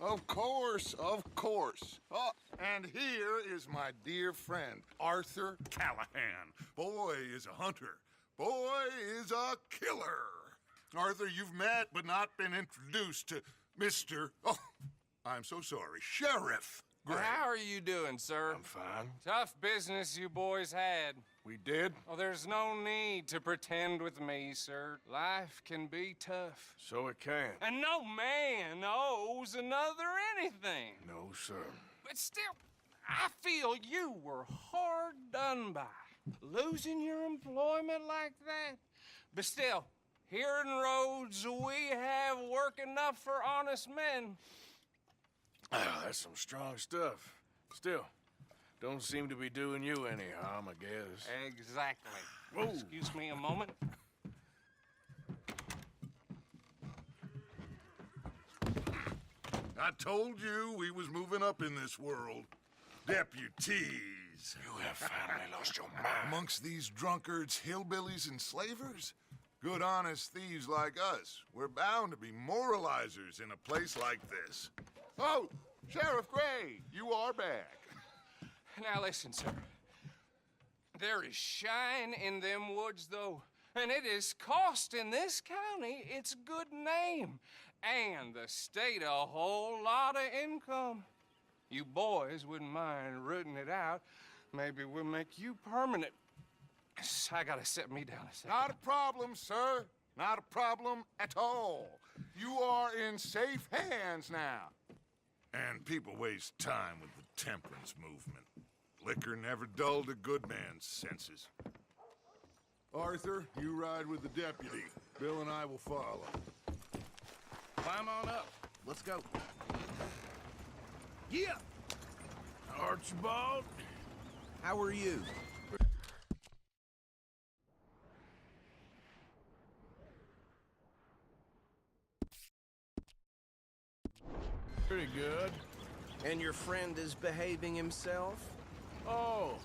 Of course, of course. Oh, and here is my dear friend, Arthur Callahan. Boy is a hunter. Boy is a killer. Arthur, you've met but not been introduced to Mr. Oh, I'm so sorry, Sheriff Gray. How are you doing, sir? I'm fine. Tough business you boys had. We did? Oh, there's no need to pretend with me, sir. Life can be tough. So it can. And no man owes another anything. No, sir. But still, I feel you were hard done by. Losing your employment like that. But still, here in Rhodes, we have work enough for honest men. Ah, that's some strong stuff. Still, don't seem to be doing you any harm, I guess. Exactly. Whoa. Excuse me a moment. I told you we was moving up in this world. Deputies. You have finally lost your mind. Amongst these drunkards, hillbillies, and slavers? Good honest thieves like us. We're bound to be moralizers in a place like this. Oh, Sheriff Gray, you are back. Now listen, sir. There is shine in them woods, though, and it is costing this county its good name and the state a whole lot of income. You boys wouldn't mind rooting it out. Maybe we'll make you permanent. I gotta set me down a second. Not a problem, sir. Not a problem at all. You are in safe hands now. And people waste time with the temperance movement. Liquor never dulled a good man's senses. Arthur, you ride with the deputy. Bill and I will follow. Climb on up. Let's go. Yeah! Archibald? How are you? Pretty good. And your friend is behaving himself? Oh,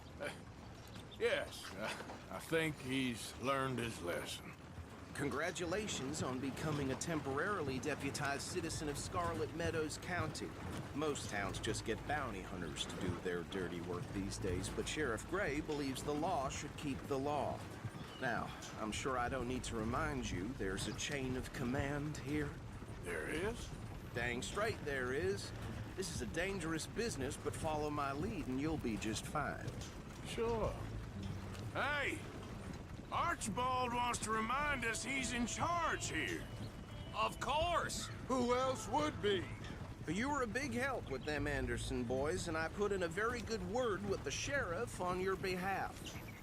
yes. I think he's learned his lesson. Congratulations on becoming a temporarily deputized citizen of Scarlet Meadows County. Most towns just get bounty hunters to do their dirty work these days, but Sheriff Gray believes the law should keep the law. Now, I'm sure I don't need to remind you there's a chain of command here. There is? Dang straight there is. This is a dangerous business, but follow my lead and you'll be just fine. Sure. Hey! Archibald wants to remind us he's in charge here. Of course. Who else would be? You were a big help with them Anderson boys, and I put in a very good word with the sheriff on your behalf.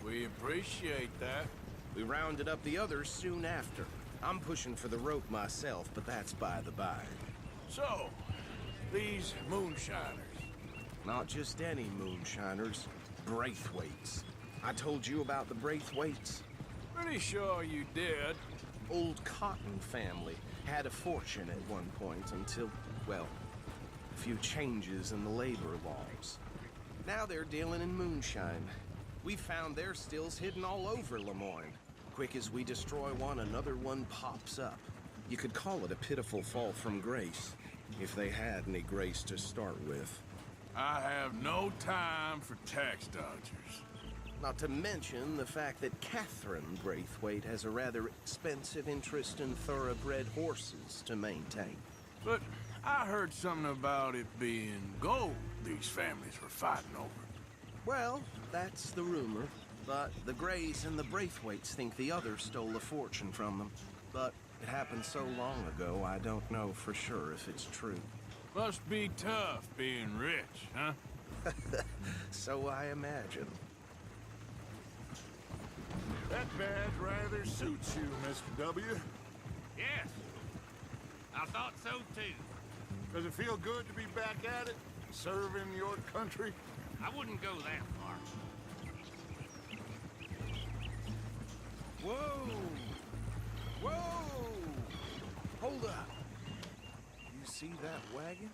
We appreciate that. We rounded up the others soon after. I'm pushing for the rope myself, but that's by the by. So, these moonshiners. Not just any moonshiners, Braithwaites. I told you about the Braithwaites. Pretty sure you did. Old Cotton family had a fortune at one point until, well, a few changes in the labor laws. Now they're dealing in moonshine. We found their stills hidden all over Lemoyne. Quick as we destroy one, another one pops up. You could call it a pitiful fall from grace, if they had any grace to start with. I have no time for tax dodgers. Not to mention the fact that Catherine Braithwaite has a rather expensive interest in thoroughbred horses to maintain. But I heard something about it being gold these families were fighting over. Well, that's the rumor. But the Grays and the Braithwaites think the others stole a fortune from them. But it happened so long ago, I don't know for sure if it's true. Must be tough being rich, huh? So I imagine. That badge rather suits you, Mr. W. Yes, I thought so too. Does it feel good to be back at it, serving your country? I wouldn't go that far. Whoa! Whoa! Hold up. You see that wagon?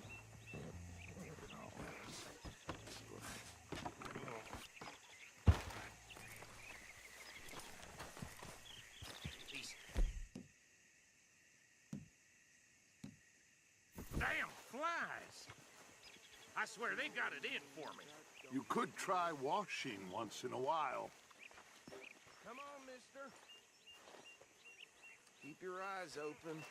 Damn flies! I swear they got it in for me. You could try washing once in a while. Come on, mister. Keep your eyes open.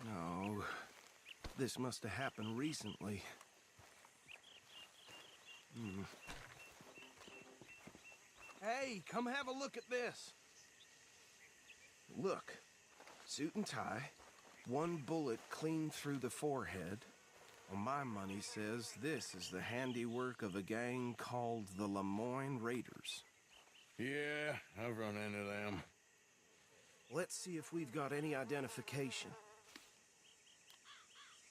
No, this must have happened recently. Hey, come have a look at this. Look, suit and tie, one bullet clean through the forehead. Well, my money says this is the handiwork of a gang called the Lemoyne Raiders. Yeah, I've run into them. Let's see if we've got any identification.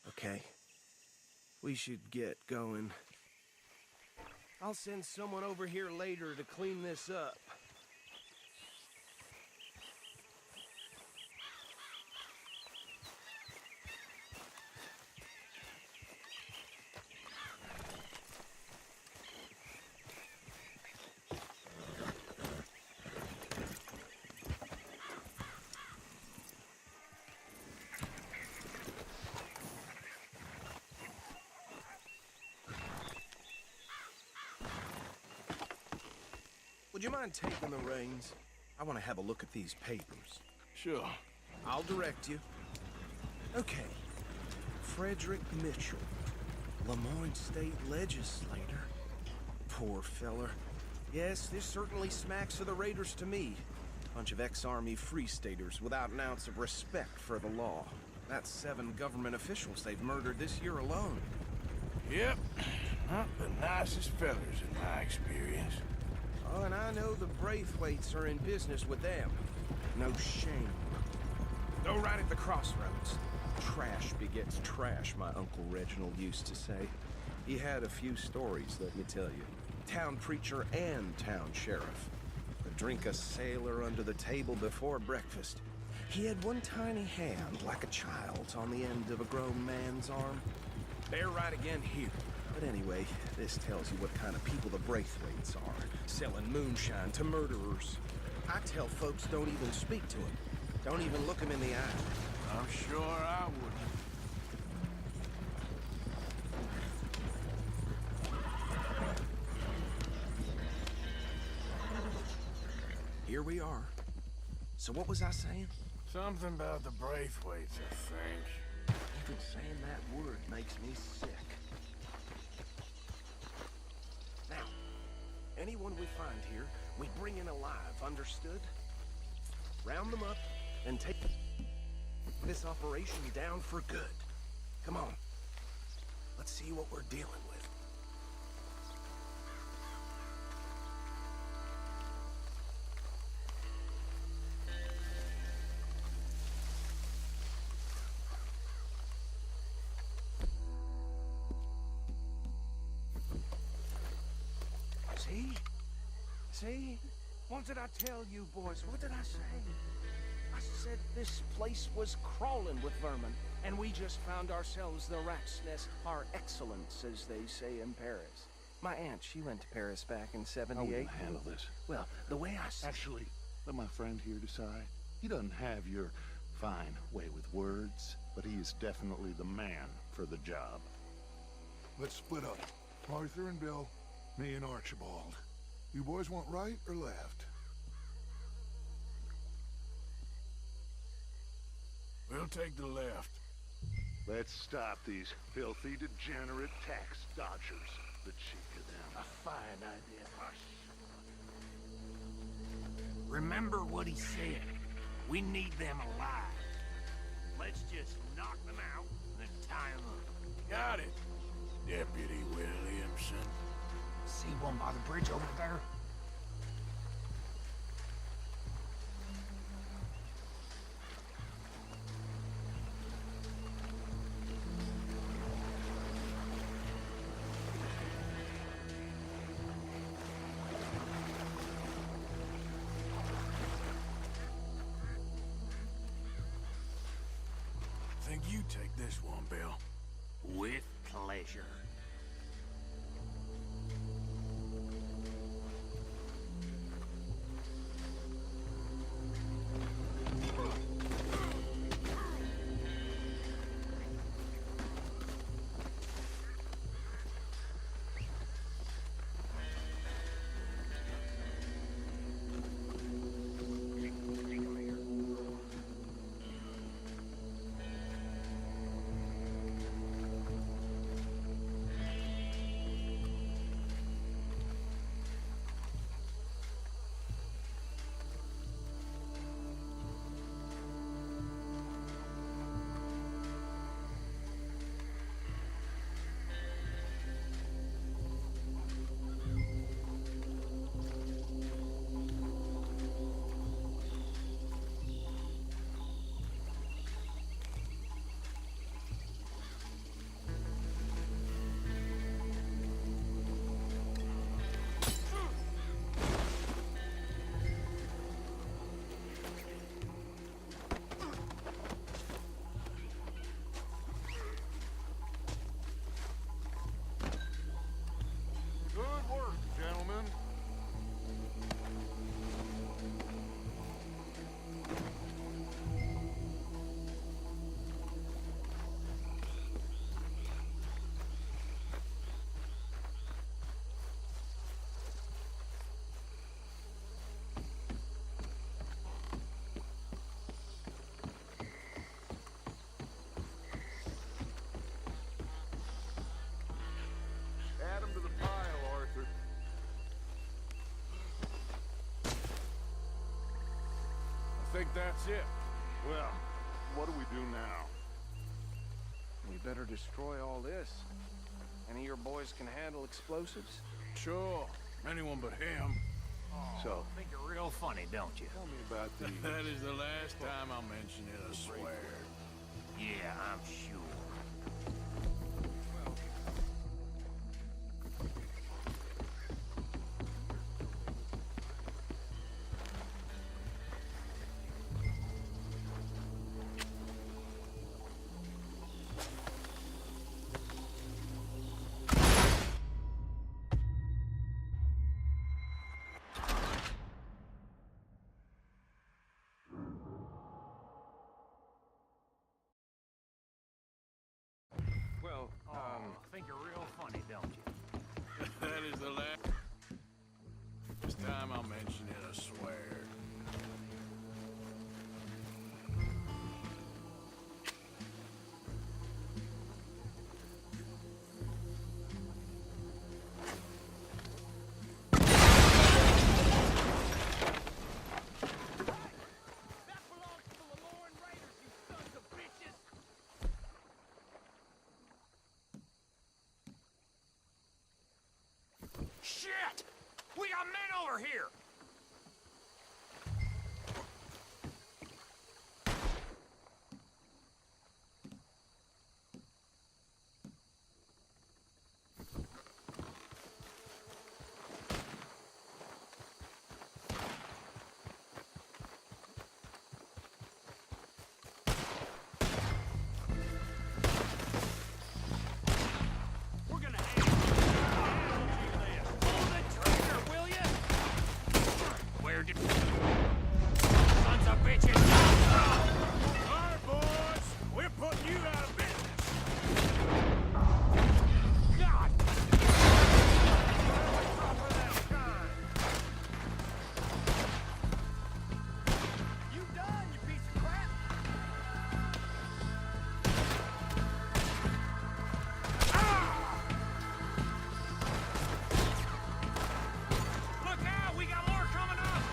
Okay. We should get going. I'll send someone over here later to clean this up. Would you mind taking the reins? I want to have a look at these papers. Sure. I'll direct you. Okay. Frederick Mitchell, Lemoyne State Legislator. Poor feller. Yes, this certainly smacks of the Raiders to me. Bunch of ex-Army Free Staters without an ounce of respect for the law. That's 7 government officials they've murdered this year alone. Yep. Not the nicest fellers in my experience. Oh, and I know the Braithwaites are in business with them. No shame. Go right at the crossroads. Trash begets trash, my Uncle Reginald used to say. He had a few stories, let me tell you. Town preacher and town sheriff. Could drink a sailor under the table before breakfast. He had one tiny hand, like a child's, on the end of a grown man's arm. They're right again here. But anyway, this tells you what kind of people the Braithwaites are. Selling moonshine to murderers. I tell folks don't even speak to them. Don't even look them in the eye. I'm sure I wouldn't. Here we are. So what was I saying? Something about the Braithwaites, I think. Even saying that word makes me sick. Now, anyone we find here, we bring in alive, understood? Round them up, and take this operation down for good. Come on. Let's see what we're dealing with. See? See? What did I tell you, boys? What did I say? I said this place was crawling with vermin, and we just found ourselves the rat's nest par excellence, as they say in Paris. My aunt, she went to Paris back in I '78. wouldn't handle this. Well, the way I see Actually, let my friend here decide. He doesn't have your fine way with words, but he is definitely the man for the job. Let's split up. Arthur and Bill, me and Archibald. You boys want right or left? We'll take the left. Let's stop these filthy, degenerate tax dodgers. The cheek of them. A fine idea. Remember what he said. We need them alive. Let's just knock them out and then tie them up. Got it, Deputy Williamson. See one by the bridge over there? Think you take this one, Bill. With pleasure. think that's it. Well, what do we do now? We better destroy all this. Any of your boys can handle explosives? Sure. Anyone but him. So, Think you're real funny, don't you? tell me about these. That is the last time I'll mention it, I swear. Yeah, I'm sure. Well, Think you're real funny, don't you? That is the last time I'll mention it, I swear. That belongs to the Lamorne Raiders, you sons of bitches! Shit! We got men over here! We're gonna pull the trigger, will ya? Where did... Sons of bitches! All right, boys. We're putting you out of business. God! Proper that kind. You done, you piece of crap! Look out! We got more coming up!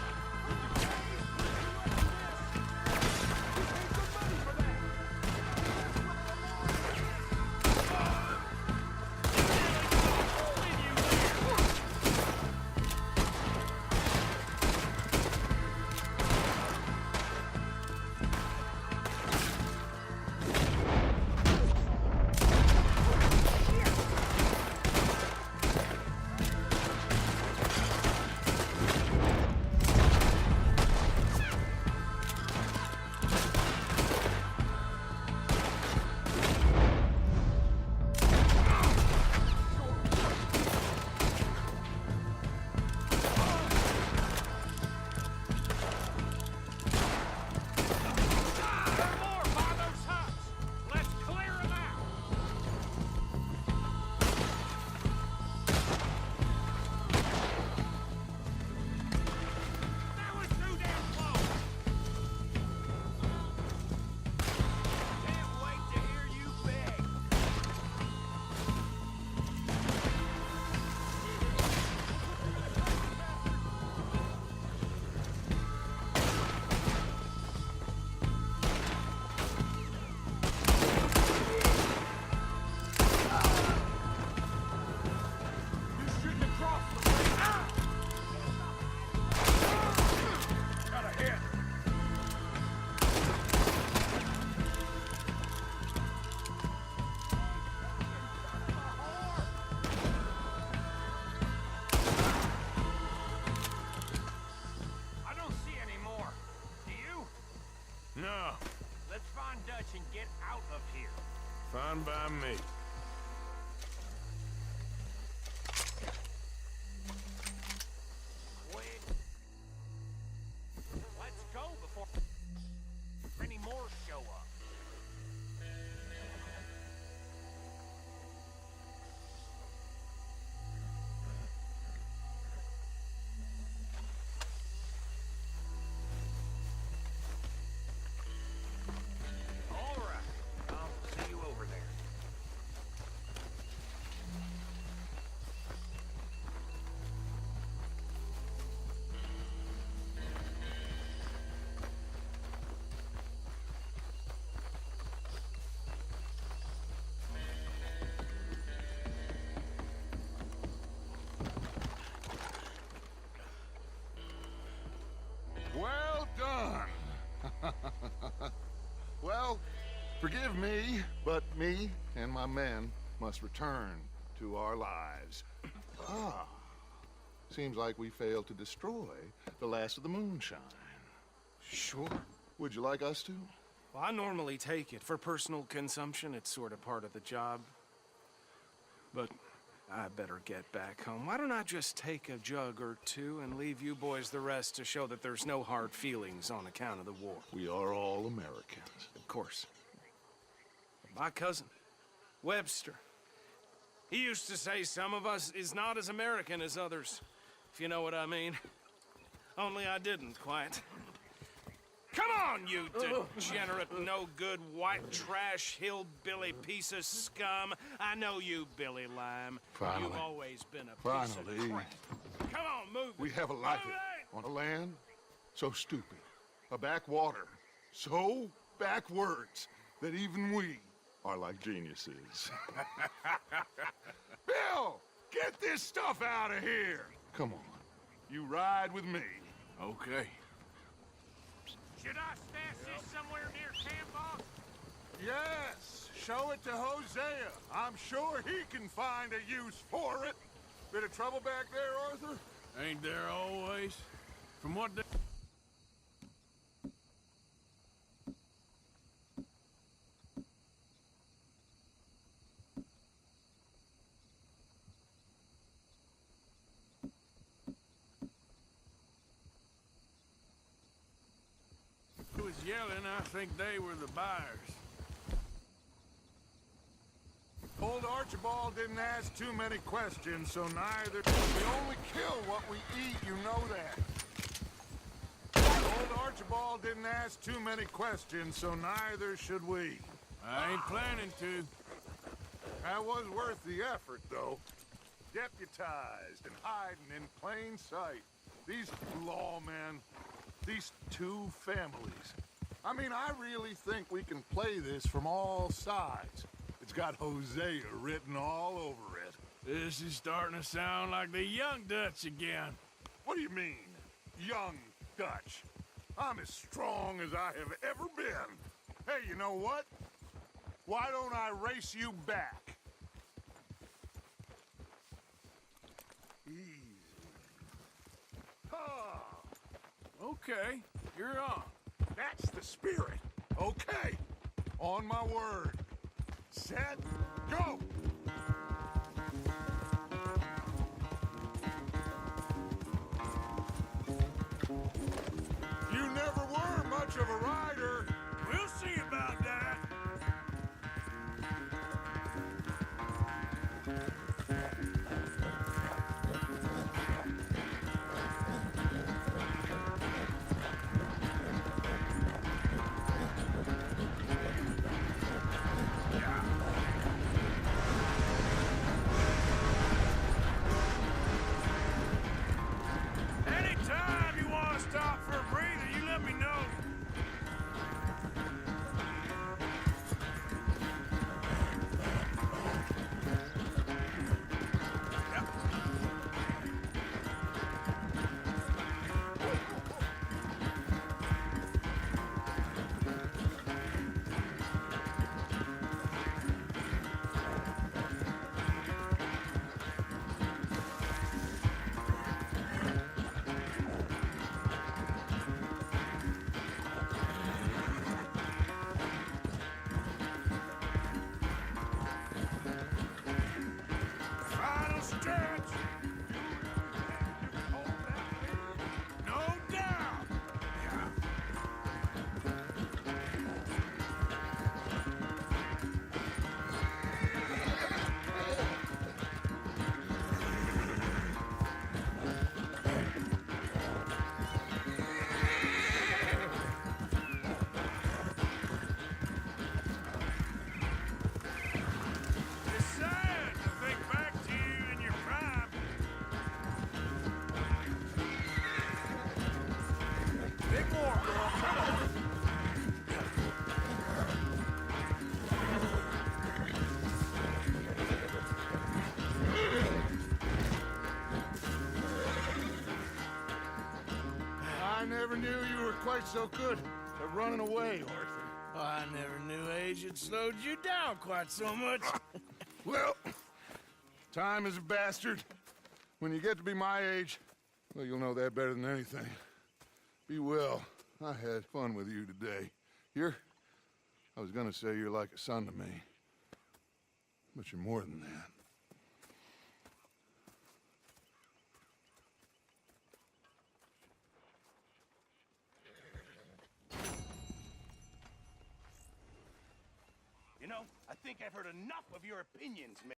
There are more by those huts! Let's clear them out! That was too damn close! Can't wait to hear you beg! You shouldn't have crossed the bridge! Got a hit. I don't see any more. Do you? No. Let's find Dutch and get out of here. Fine by me. Quick. Let's go before any more show up. All right. I'll see you over there. Forgive me, but me and my men must return to our lives. Ah. Seems like we failed to destroy the last of the moonshine. Sure. Would you like us to? Well, I normally take it. For personal consumption, it's sort of part of the job. But I better get back home. Why don't I just take a jug or two and leave you boys the rest to show that there's no hard feelings on account of the war? We are all Americans. Of course. My cousin, Webster, he used to say some of us is not as American as others, if you know what I mean. Only I didn't quite. Come on, you degenerate, no-good, white trash, hillbilly piece of scum. I know you, Billy Lime. Finally. You've always been a piece of crap. Come on, move We it. have a life Move it! on a land so stupid, a backwater so backwards that even we are like geniuses. Bill, get this stuff out of here. Come on, you ride with me. Okay. Should I stash this somewhere near camp, boss? Yes, show it to Hosea. I'm sure he can find a use for it. Bit of trouble back there, Arthur? Ain't there always? From what they... was yelling, I think they were the buyers. Old Archibald didn't ask too many questions, so neither... We only kill what we eat, you know that. Old Archibald didn't ask too many questions, so neither should we. I ain't planning to. That was worth the effort, though. Deputized and hiding in plain sight. These lawmen, these two families. I mean, I really think we can play this from all sides. It's got Hosea written all over it. This is starting to sound like the Young Dutch again. What do you mean, young Dutch? I'm as strong as I have ever been. Hey, you know what? Why don't I race you back? Easy. Ah, Okay, you're on. that's the spirit. Okay, on my word. Set, go! You never were much of a rider. We'll see about that. Anytime you want to stop for a breather, you let me know. Final stretch. No doubt. It's sad to think back to you in your prime. Big more, girl. Come on. I never knew you were quite so good at running away, Arthur. I never knew age had slowed you down quite so much. Well, time is a bastard. When you get to be my age, well, you'll know that better than anything. Be well. I had fun with you today. I was gonna say you're like a son to me. But you're more than that. You know, I think I've heard enough of your opinions, man.